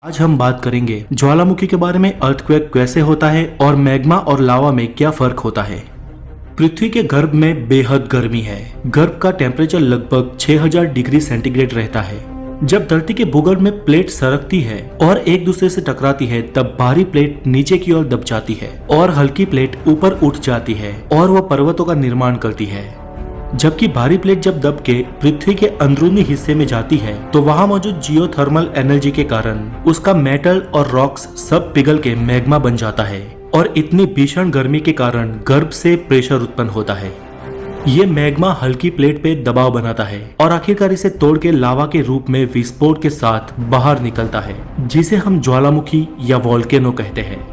आज हम बात करेंगे ज्वालामुखी के बारे में। अर्थक्वेक कैसे होता है और मैग्मा और लावा में क्या फर्क होता है। पृथ्वी के गर्भ में बेहद गर्मी है। गर्भ का टेम्परेचर लगभग 6000 डिग्री सेंटीग्रेड रहता है। जब धरती के भूगर्भ में प्लेट सरकती है और एक दूसरे से टकराती है, तब भारी प्लेट नीचे की ओर दब जाती है और हल्की प्लेट ऊपर उठ जाती है और वह पर्वतों का निर्माण करती है। जबकि भारी प्लेट जब दब के पृथ्वी के अंदरूनी हिस्से में जाती है, तो वहां मौजूद जियोथर्मल एनर्जी के कारण उसका मेटल और रॉक्स सब पिघल के मैग्मा बन जाता है और इतनी भीषण गर्मी के कारण गर्भ से प्रेशर उत्पन्न होता है। ये मैग्मा हल्की प्लेट पे दबाव बनाता है और आखिरकार इसे तोड़ के लावा के रूप में विस्फोट के साथ बाहर निकलता है, जिसे हम ज्वालामुखी या वोल्केनो कहते हैं।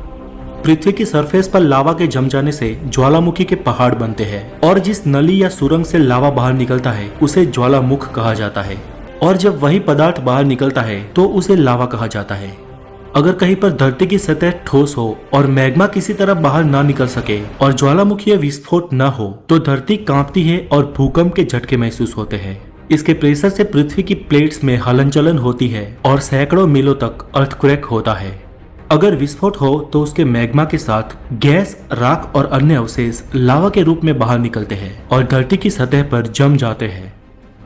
पृथ्वी की सरफेस पर लावा के जम जाने से ज्वालामुखी के पहाड़ बनते हैं और जिस नली या सुरंग से लावा बाहर निकलता है उसे ज्वालामुख कहा जाता है, और जब वही पदार्थ बाहर निकलता है तो उसे लावा कहा जाता है। अगर कहीं पर धरती की सतह ठोस हो और मैग्मा किसी तरह बाहर ना निकल सके और ज्वालामुखी विस्फोट न हो, तो धरती कांपती है और भूकंप के झटके महसूस होते हैं। इसके प्रेशर से पृथ्वी की प्लेट्स में हलन चलन होती है और सैकड़ों मीलों तक अर्थक्वेक होता है। अगर विस्फोट हो तो उसके मैग्मा के साथ गैस, राख और अन्य अवशेष लावा के रूप में बाहर निकलते हैं और धरती की सतह पर जम जाते हैं।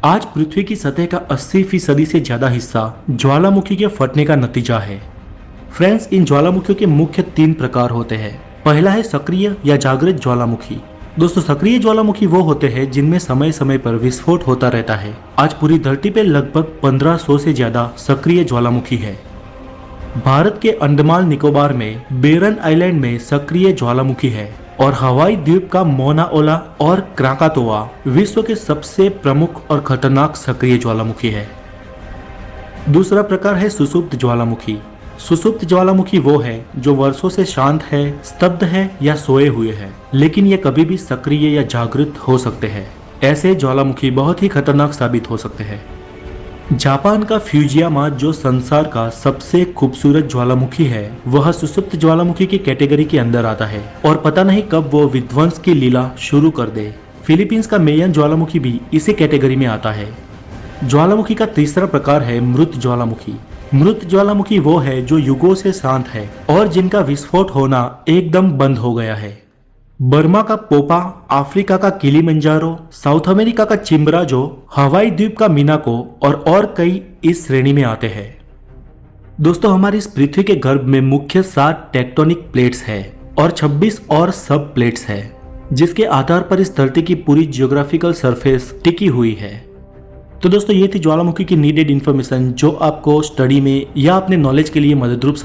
आज पृथ्वी की सतह का 80% से ज्यादा हिस्सा ज्वालामुखी के फटने का नतीजा है। फ्रेंड्स, इन ज्वालामुखियों के मुख्य 3 प्रकार होते हैं। पहला है सक्रिय या जागृत ज्वालामुखी। दोस्तों, सक्रिय ज्वालामुखी वो होते हैं जिनमें समय समय पर विस्फोट होता रहता है। आज पूरी धरती पर लगभग 1500 से ज्यादा सक्रिय ज्वालामुखी है। भारत के अंडमान निकोबार में बेरन आइलैंड में सक्रिय ज्वालामुखी है और हवाई द्वीप का मोनाओला और क्राकातोआ विश्व के सबसे प्रमुख और खतरनाक सक्रिय ज्वालामुखी है। दूसरा प्रकार है सुसुप्त ज्वालामुखी। सुसुप्त ज्वालामुखी वो है जो वर्षों से शांत है, स्तब्ध है या सोए हुए है, लेकिन ये कभी भी सक्रिय या जागृत हो सकते हैं। ऐसे ज्वालामुखी बहुत ही खतरनाक साबित हो सकते हैं। जापान का फ्यूजियामा जो संसार का सबसे खूबसूरत ज्वालामुखी है, वह सुसुप्त ज्वालामुखी की कैटेगरी के अंदर आता है और पता नहीं कब वो विध्वंस की लीला शुरू कर दे। फिलीपींस का मेयन ज्वालामुखी भी इसी कैटेगरी में आता है। ज्वालामुखी का तीसरा प्रकार है मृत ज्वालामुखी। मृत ज्वालामुखी वो है जो युगों से शांत है और जिनका विस्फोट होना एकदम बंद हो गया है। बर्मा का पोपा, अफ्रीका का किलिमंजारो, साउथ अमेरिका का चिम्बराजो, हवाई द्वीप का मिनाको और कई इस श्रेणी में आते हैं। दोस्तों, हमारी इस पृथ्वी के गर्भ में मुख्य 7 टेक्टोनिक प्लेट्स हैं और 26 और सब प्लेट्स हैं, जिसके आधार पर इस धरती की पूरी जियोग्राफिकल सरफेस टिकी हुई है। तो दोस्तों, ये थी ज्वालामुखी की नीडेड इन्फॉर्मेशन जो आपको स्टडी में या अपने नॉलेज के लिए मददरूप